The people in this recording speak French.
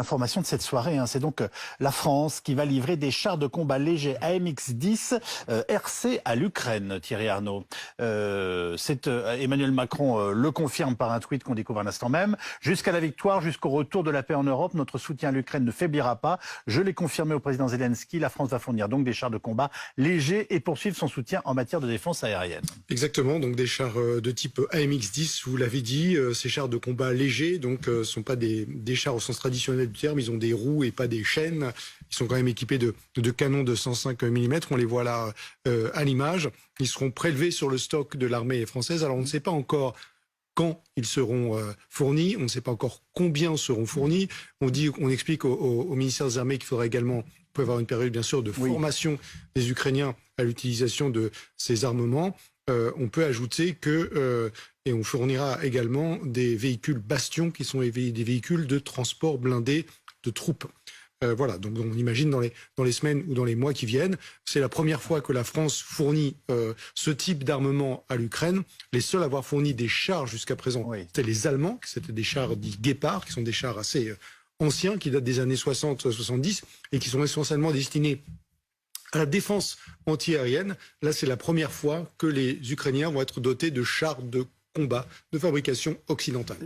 Information de cette soirée, c'est donc la France qui va livrer des chars de combat légers AMX-10 RC à l'Ukraine, Thierry Arnaud. Emmanuel Macron le confirme par un tweet qu'on découvre un instant même. Jusqu'à la victoire, jusqu'au retour de la paix en Europe, notre soutien à l'Ukraine ne faiblira pas. Je l'ai confirmé au président Zelensky, la France va fournir donc des chars de combat légers et poursuivre son soutien en matière de défense aérienne. Exactement, donc des chars de type AMX-10, vous l'avez dit, ces chars de combat légers, donc sont pas des chars au sens traditionnel du terme, ils ont des roues et pas des chaînes, ils sont quand même équipés de canons de 105 mm, on les voit là à l'image, ils seront prélevés sur le stock de l'armée française, alors on ne sait pas encore quand ils seront fournis, on ne sait pas encore combien seront fournis, on explique au ministère des Armées qu'il faudra également peut avoir une période bien sûr de formation des Ukrainiens à l'utilisation de ces armements. On peut ajouter et on fournira également des véhicules bastions qui sont des véhicules de transport blindés de troupes. Voilà, donc on imagine dans les semaines ou dans les mois qui viennent, c'est la première fois que la France fournit ce type d'armement à l'Ukraine. Les seuls à avoir fourni des chars jusqu'à présent, c'était les Allemands, c'était des chars dits Guépard, qui sont des chars assez anciens, qui datent des années 60-70 et qui sont essentiellement destinés à la défense anti-aérienne. Là, c'est la première fois que les Ukrainiens vont être dotés de chars de combat de fabrication occidentale.